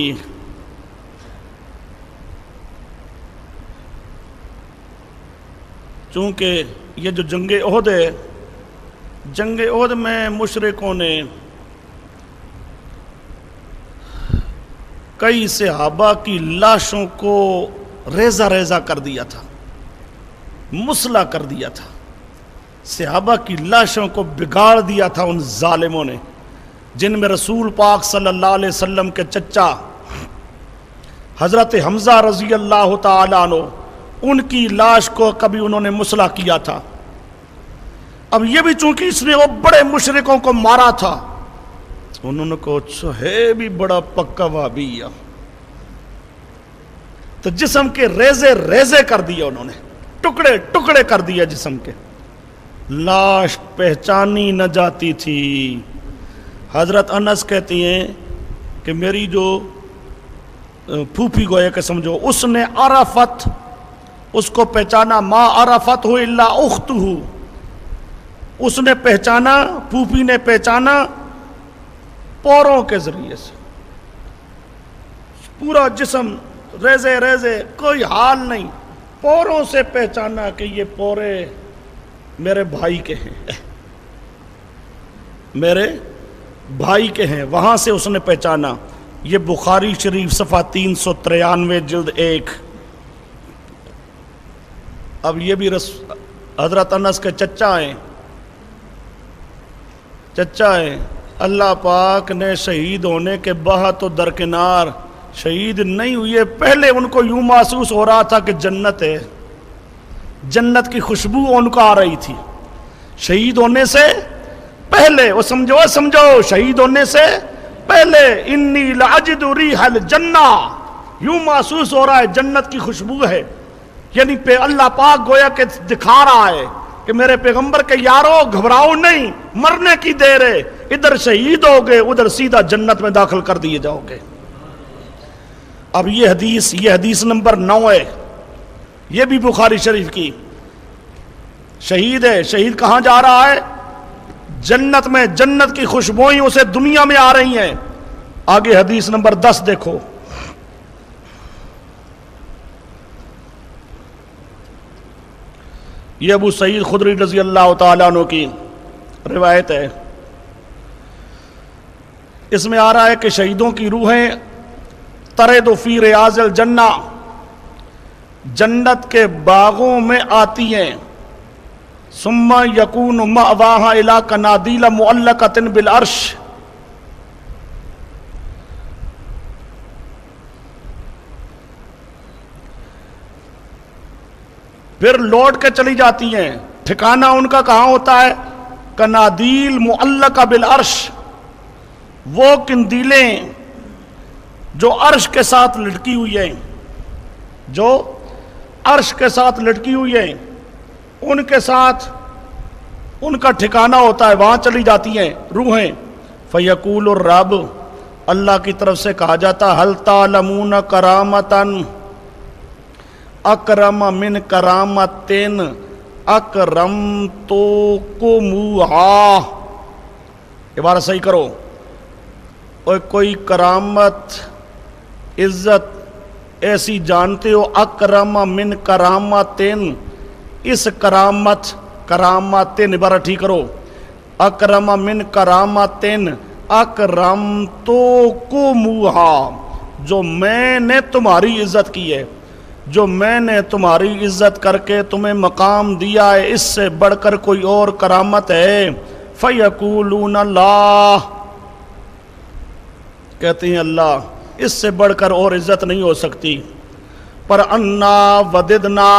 چونکہ یہ جو جنگ احد ہے، جنگ احد میں مشرکوں نے کئی صحابہ کی لاشوں کو ریزہ کر دیا تھا، مسلح کر دیا تھا، صحابہ کی لاشوں کو بگاڑ دیا تھا ان ظالموں نے، جن میں رسول پاک صلی اللہ علیہ وسلم کے چچا حضرت حمزہ رضی اللہ تعالیٰ عنہ، ان کی لاش کو کبھی انہوں نے مسلح کیا تھا۔ اب یہ بھی چونکہ اس نے وہ بڑے مشرکوں کو مارا تھا، انہوں نے کہا اچھا ہے بھی بڑا پکا وہابی، تو جسم کے ریزے کر دیے انہوں نے، ٹکڑے کر دیا جسم کے، لاش پہچانی نہ جاتی تھی۔ حضرت انس کہتی ہیں کہ میری جو پھوپھی گویا کہ سمجھو، اس نے عرفت، اس کو پہچانا، ما عرفت ہو الا اختہ، اس نے پہچانا، پھوپھی نے پہچانا پوروں کے ذریعے سے، پورا جسم ریزے، کوئی حال نہیں، پوروں سے پہچانا کہ یہ پورے میرے بھائی کے ہیں، میرے بھائی کے ہیں، وہاں سے اس نے پہچانا۔ یہ بخاری شریف صفحہ 393 جلد 1۔ اب یہ بھی حضرت انس کے چچا ہیں، اللہ پاک نے شہید ہونے کے بعد تو درکنار شہید نہیں ہوئے، پہلے ان کو یوں محسوس ہو رہا تھا کہ جنت ہے، جنت کی خوشبو ان کو آ رہی تھی شہید ہونے سے پہلے۔ وہ سمجھو شہید ہونے سے پہلے انی لاجد ریح الجنہ، یوں محسوس ہو رہا ہے جنت کی خوشبو ہے، یعنی اللہ پاک گویا کہ دکھا رہا ہے کہ میرے پیغمبر کے یارو گھبراؤ نہیں، مرنے کی دیر ہے، ادھر شہید ہوگے ادھر سیدھا جنت میں داخل کر دیے جاؤ گے۔ اب یہ حدیث نمبر 9 ہے، یہ بھی بخاری شریف کی۔ شہید ہے، شہید کہاں جا رہا ہے؟ جنت میں، جنت کی خوشبوئیں اسے دنیا میں آ رہی ہیں۔ آگے حدیث نمبر 10 دیکھو، یہ ابو سعید خدری رضی اللہ تعالیٰ عنہ کی روایت ہے۔ اس میں آ رہا ہے کہ شہیدوں کی روحیں ترد فی ریاض الجنہ، جنت کے باغوں میں آتی ہیں، ثم یکون مأواہا الی قنادیل معلقۃ بالعرش، پھر لوٹ کے چلی جاتی ہیں۔ ٹھکانہ ان کا کہاں ہوتا ہے؟ قنادیل معلقہ بالعرش، وہ قندیلیں جو عرش کے ساتھ لٹکی ہوئی ہیں، جو عرش کے ساتھ لٹکی ہوئی ہیں، ان کے ساتھ ان کا ٹھکانہ ہوتا ہے، وہاں چلی جاتی ہیں روحیں۔ فیقول الرب، اللہ کی طرف سے کہا جاتا، هل تعلمون کرامتن اکرم من کرامتن اکرمتکموہا، عبارت صحیح کرو، اور کوئی کرامت عزت ایسی جانتے ہو، اکرم من کرامتن، اس کرامتن عبارت ٹھیک کرو، اکرم من کرامتن اکرمتکموہا، جو میں نے تمہاری عزت کی ہے، جو میں نے تمہاری عزت کر کے تمہیں مقام دیا ہے، اس سے بڑھ کر کوئی اور کرامت ہے؟ فیقولون اللہ، کہتے ہیں اللہ، اس سے بڑھ کر اور عزت نہیں ہو سکتی۔ پر انا وددنا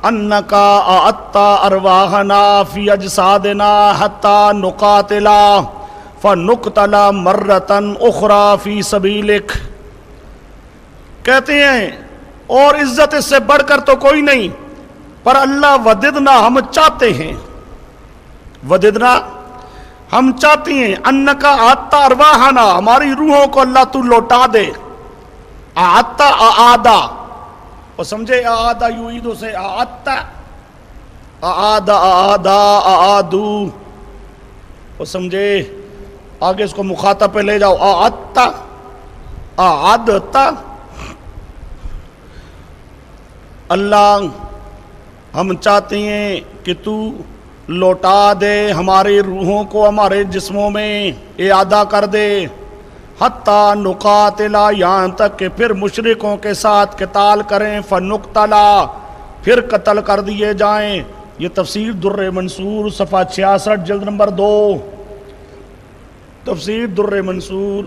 انکا اعطا ارواحنا فی اجسادنا حتی نقاتلا فنقتلا مرتن اخرى فی سبیلک، کہتے ہیں اور عزت اس سے بڑھ کر تو کوئی نہیں، پر اللہ وددنا، ہم چاہتے ہیں، وددنا ہم چاہتے ہیں، انکا آتا ارواحنا، ہماری روحوں کو اللہ تو لوٹا دے، آتا آدا، اور سمجھے آدا یعیدو سے آتا، آدا آدا آدو، اور سمجھے آگے اس کو مخاطب پہ لے جاؤ، آتا آدتا، اللہ ہم چاہتے ہیں کہ تو لوٹا دے ہماری روحوں کو ہمارے جسموں میں، اعادہ کر دے، حتیٰ نقاتلا، یہاں تک کہ پھر مشرکوں کے ساتھ قتال کریں، فنقتلا، پھر قتل کر دیے جائیں۔ یہ تفسیر در منصور صفحہ 66 جلد نمبر 2، تفسیر در منصور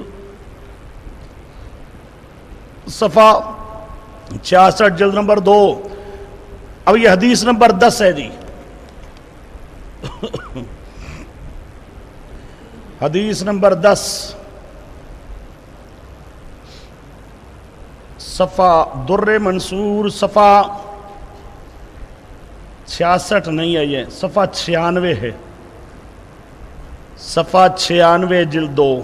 صفحہ 66 جلد نمبر 2۔ اب یہ حدیث نمبر 10 ہے جی، حدیث نمبر 10 صفحہ در منصور صفحہ 66 نہیں ہے، یہ صفحہ 96 ہے، صفحہ 96 جلد 2۔